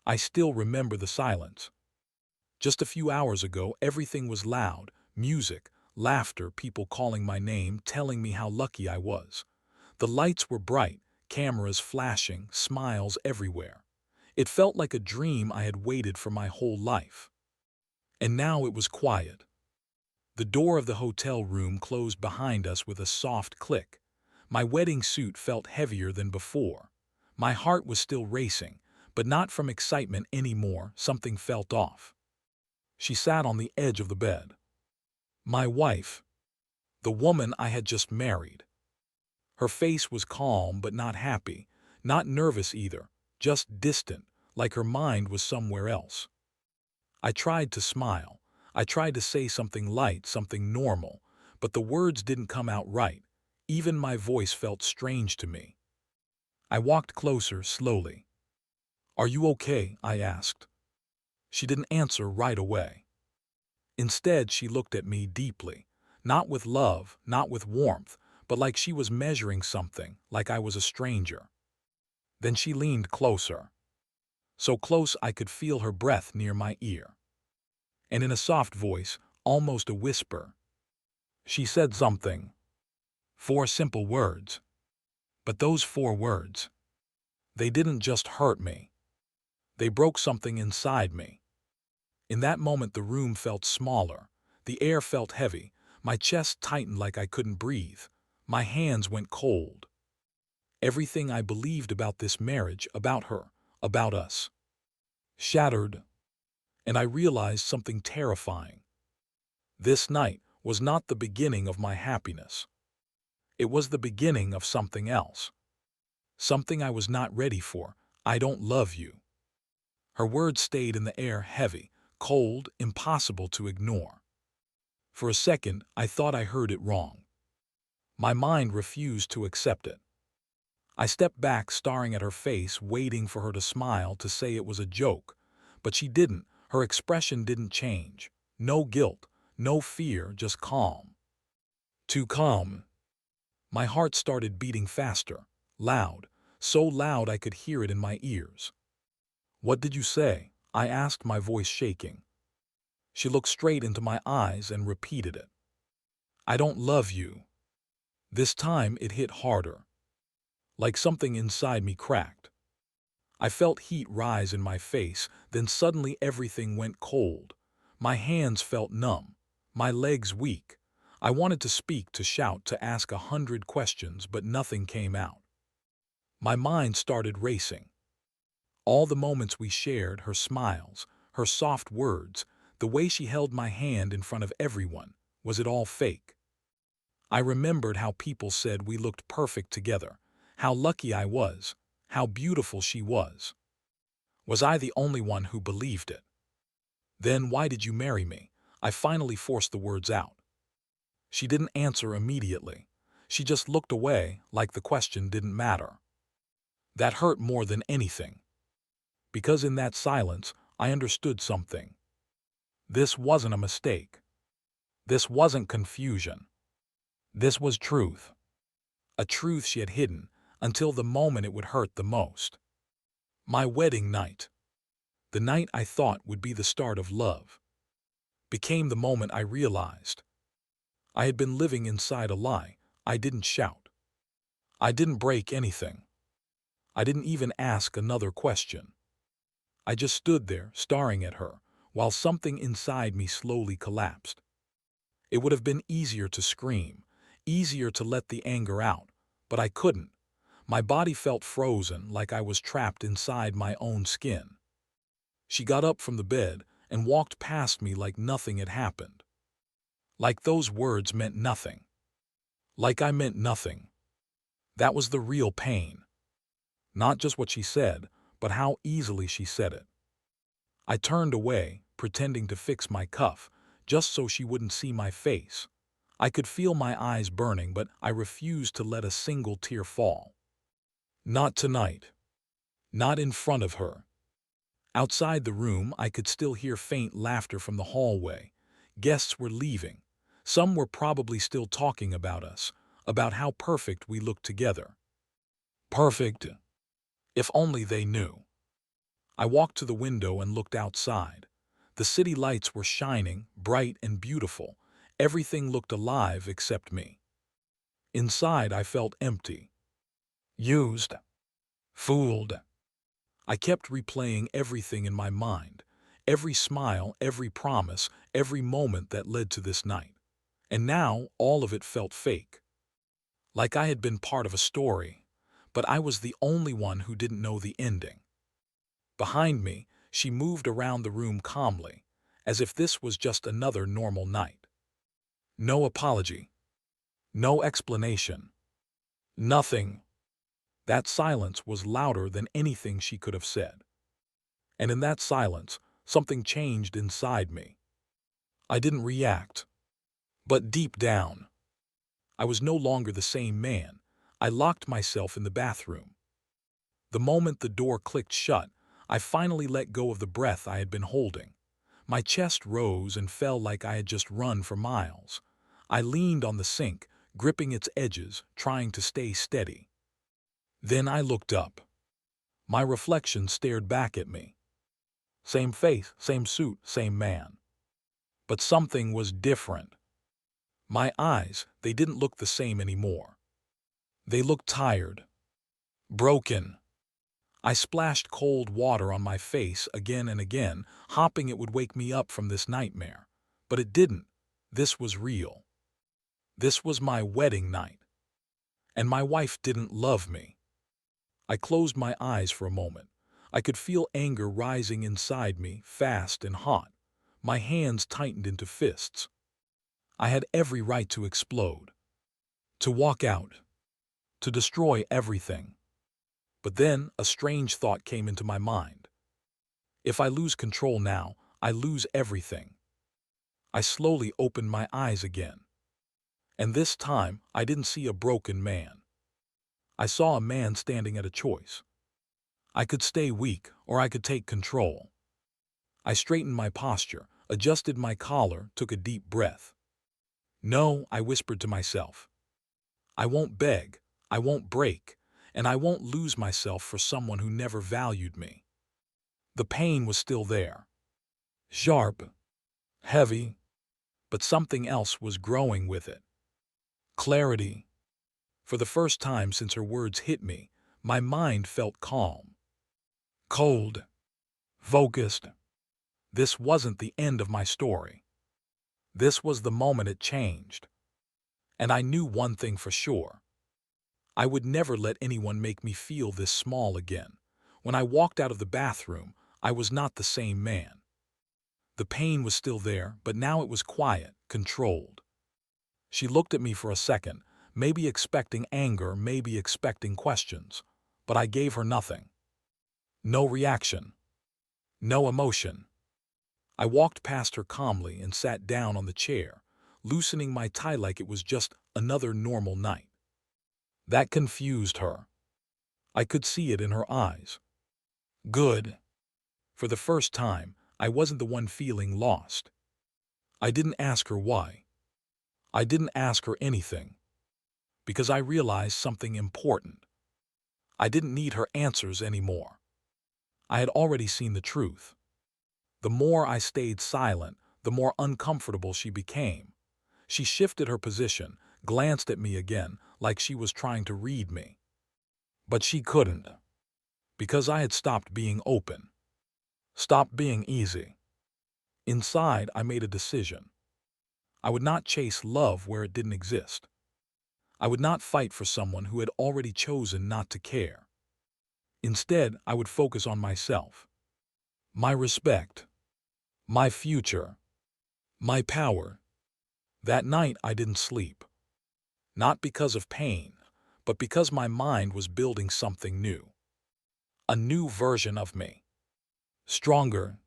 I still remember the silence. Just a few hours ago, everything was loud, music, laughter, people calling my name, telling me how lucky I was. The lights were bright, cameras flashing, smiles everywhere. It felt like a dream I had waited for my whole life. And now it was quiet. The door of the hotel room closed behind us with a soft click. My wedding suit felt heavier than before. My heart was still racing, but not from excitement anymore. Something felt off. She sat on the edge of the bed. My wife, the woman I had just married. Her face was calm but not happy, not nervous either, just distant, like her mind was somewhere else. I tried to smile. I tried to say something light, something normal, but the words didn't come out right. Even my voice felt strange to me. I walked closer, slowly. "Are you okay?" I asked. She didn't answer right away. Instead, she looked at me deeply, not with love, not with warmth, but like she was measuring something, like I was a stranger. Then she leaned closer, so close I could feel her breath near my ear. And in a soft voice, almost a whisper, she said something. 4 simple words. But those 4 words, they didn't just hurt me. They broke something inside me. In that moment, the room felt smaller. The air felt heavy. My chest tightened like I couldn't breathe. My hands went cold. Everything I believed about this marriage, about her, about us, shattered. And I realized something terrifying. This night was not the beginning of my happiness. It was the beginning of something else. Something I was not ready for. "I don't love you." Her words stayed in the air, heavy, cold, impossible to ignore. For a second, I thought I heard it wrong. My mind refused to accept it. I stepped back, staring at her face, waiting for her to smile, to say it was a joke. But she didn't. Her expression didn't change. No guilt, no fear, just calm. Too calm. My heart started beating faster, loud, so loud I could hear it in my ears. "What did you say?" I asked, my voice shaking. She looked straight into my eyes and repeated it. "I don't love you." This time it hit harder. Like something inside me cracked. I felt heat rise in my face, then suddenly everything went cold. My hands felt numb, my legs weak. I wanted to speak, to shout, to ask 100 questions, but nothing came out. My mind started racing. All the moments we shared, her smiles, her soft words, the way she held my hand in front of everyone, was it all fake? I remembered how people said we looked perfect together, how lucky I was, how beautiful she was. Was I the only one who believed it? "Then why did you marry me?" I finally forced the words out. She didn't answer immediately. She just looked away, like the question didn't matter. That hurt more than anything. Because in that silence, I understood something. This wasn't a mistake. This wasn't confusion. This was truth. A truth she had hidden until the moment it would hurt the most. My wedding night, the night I thought would be the start of love, became the moment I realized I had been living inside a lie. I didn't shout. I didn't break anything. I didn't even ask another question. I just stood there, staring at her, while something inside me slowly collapsed. It would have been easier to scream, easier to let the anger out, but I couldn't. My body felt frozen, like I was trapped inside my own skin. She got up from the bed and walked past me like nothing had happened. Like those words meant nothing. Like I meant nothing. That was the real pain. Not just what she said, but how easily she said it. I turned away, pretending to fix my cuff, just so she wouldn't see my face. I could feel my eyes burning, but I refused to let a single tear fall. Not tonight. Not in front of her. Outside the room, I could still hear faint laughter from the hallway. Guests were leaving. Some were probably still talking about us, about how perfect we looked together. Perfect. If only they knew. I walked to the window and looked outside. The city lights were shining, bright and beautiful. Everything looked alive except me. Inside, I felt empty. Used. Fooled. I kept replaying everything in my mind. Every smile, every promise, every moment that led to this night. And now, all of it felt fake. Like I had been part of a story, but I was the only one who didn't know the ending. Behind me, she moved around the room calmly, as if this was just another normal night. No apology. No explanation. Nothing. That silence was louder than anything she could have said. And in that silence, something changed inside me. I didn't react. But deep down, I was no longer the same man. I locked myself in the bathroom. The moment the door clicked shut, I finally let go of the breath I had been holding. My chest rose and fell like I had just run for miles. I leaned on the sink, gripping its edges, trying to stay steady. Then I looked up. My reflection stared back at me. Same face, same suit, same man. But something was different. My eyes, they didn't look the same anymore. They looked tired. Broken. I splashed cold water on my face again and again, hoping it would wake me up from this nightmare. But it didn't. This was real. This was my wedding night. And my wife didn't love me. I closed my eyes for a moment. I could feel anger rising inside me, fast and hot. My hands tightened into fists. I had every right to explode. To walk out. To destroy everything. But then a strange thought came into my mind. If I lose control now, I lose everything. I slowly opened my eyes again. And this time, I didn't see a broken man. I saw a man standing at a choice. I could stay weak, or I could take control. I straightened my posture, adjusted my collar, took a deep breath. No, I whispered to myself. I won't beg, I won't break, and I won't lose myself for someone who never valued me. The pain was still there. Sharp, heavy, but something else was growing with it. Clarity. For the first time since her words hit me, my mind felt calm. Cold. Focused. This wasn't the end of my story. This was the moment it changed. And I knew one thing for sure. I would never let anyone make me feel this small again. When I walked out of the bathroom, I was not the same man. The pain was still there, but now it was quiet, controlled. She looked at me for a second, maybe expecting anger, maybe expecting questions. But I gave her nothing. No reaction. No emotion. I walked past her calmly and sat down on the chair, loosening my tie like it was just another normal night. That confused her. I could see it in her eyes. Good. For the first time, I wasn't the one feeling lost. I didn't ask her why. I didn't ask her anything. Because I realized something important. I didn't need her answers anymore. I had already seen the truth. The more I stayed silent, the more uncomfortable she became. She shifted her position, glanced at me again, like she was trying to read me. But she couldn't. Because I had stopped being open. Stopped being easy. Inside, I made a decision. I would not chase love where it didn't exist. I would not fight for someone who had already chosen not to care. Instead, I would focus on myself. My respect. My future. My power. That night, I didn't sleep. Not because of pain, but because my mind was building something new. A new version of me. Stronger.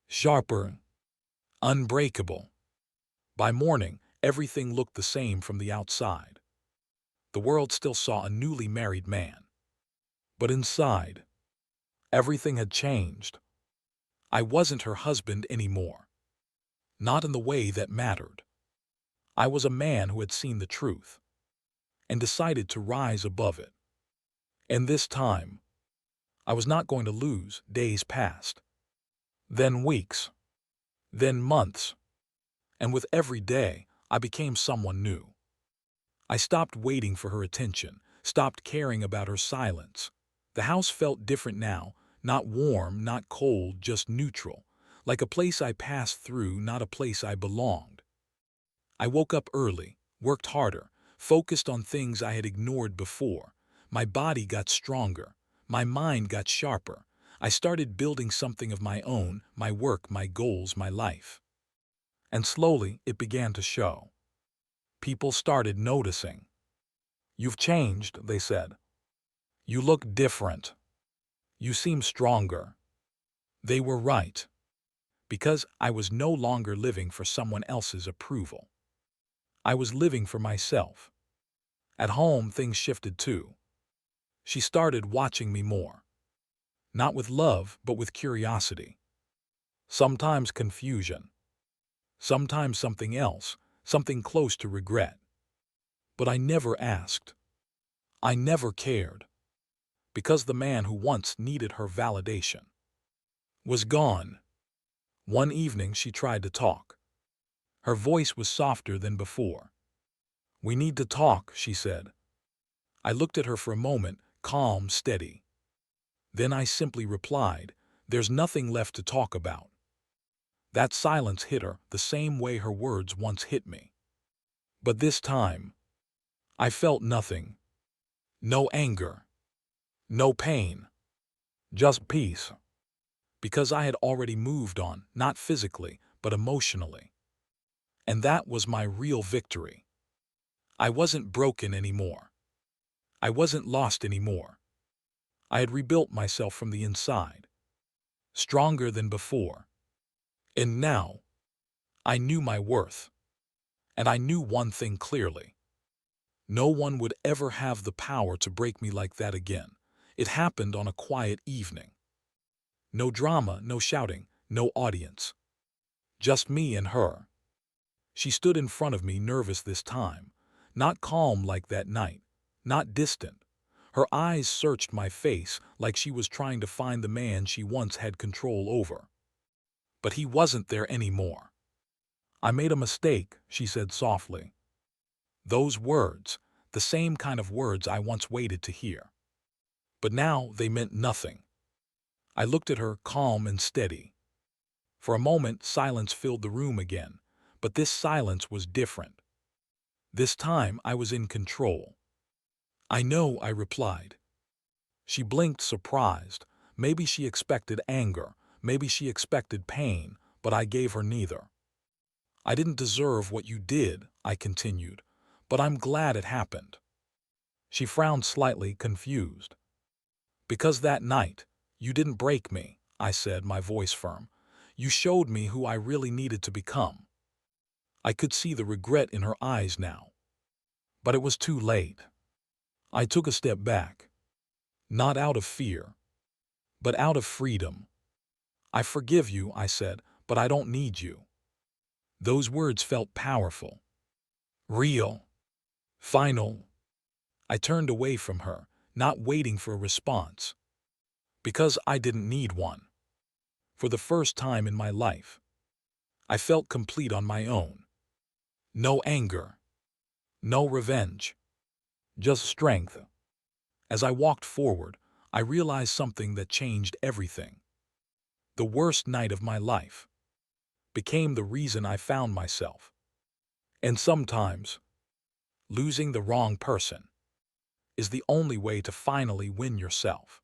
Sharper. Unbreakable. By morning, everything looked the same from the outside. The world still saw a newly married man. But inside, everything had changed. I wasn't her husband anymore. Not in the way that mattered. I was a man who had seen the truth and decided to rise above it. And this time, I was not going to lose. Days passed. Then weeks. Then months. And with every day, I became someone new. I stopped waiting for her attention, stopped caring about her silence. The house felt different now, not warm, not cold, just neutral, like a place I passed through, not a place I belonged. I woke up early, worked harder, focused on things I had ignored before. My body got stronger. My mind got sharper. I started building something of my own, my work, my goals, my life. And slowly, it began to show. People started noticing. "You've changed," they said. "You look different. You seem stronger." They were right, because I was no longer living for someone else's approval. I was living for myself. At home, things shifted too. She started watching me more. Not with love, but with curiosity. Sometimes confusion. Sometimes something else, something close to regret. But I never asked. I never cared. Because the man who once needed her validation was gone. One evening she tried to talk. Her voice was softer than before. "We need to talk," she said. I looked at her for a moment, calm, steady. Then I simply replied, "There's nothing left to talk about." That silence hit her the same way her words once hit me. But this time, I felt nothing. No anger. No pain. Just peace. Because I had already moved on, not physically, but emotionally. And that was my real victory. I wasn't broken anymore. I wasn't lost anymore. I had rebuilt myself from the inside, stronger than before. And now, I knew my worth. And I knew one thing clearly. No one would ever have the power to break me like that again. It happened on a quiet evening. No drama, no shouting, no audience. Just me and her. She stood in front of me, nervous this time, not calm like that night, not distant. Her eyes searched my face like she was trying to find the man she once had control over. But he wasn't there anymore. "I made a mistake," she said softly. Those words, the same kind of words I once waited to hear. But now they meant nothing. I looked at her, calm and steady. For a moment, silence filled the room again, but this silence was different. This time, I was in control. "I know," I replied. She blinked, surprised. Maybe she expected anger, maybe she expected pain, but I gave her neither. "I didn't deserve what you did," I continued, "but I'm glad it happened." She frowned slightly, confused. "Because that night, you didn't break me," I said, my voice firm. "You showed me who I really needed to become." I could see the regret in her eyes now. But it was too late. I took a step back. Not out of fear, but out of freedom. "I forgive you," I said, "but I don't need you." Those words felt powerful. Real. Final. I turned away from her, not waiting for a response. Because I didn't need one. For the first time in my life, I felt complete on my own. No anger. No revenge. Just strength. As I walked forward, I realized something that changed everything. The worst night of my life became the reason I found myself. And sometimes, losing the wrong person is the only way to finally win yourself.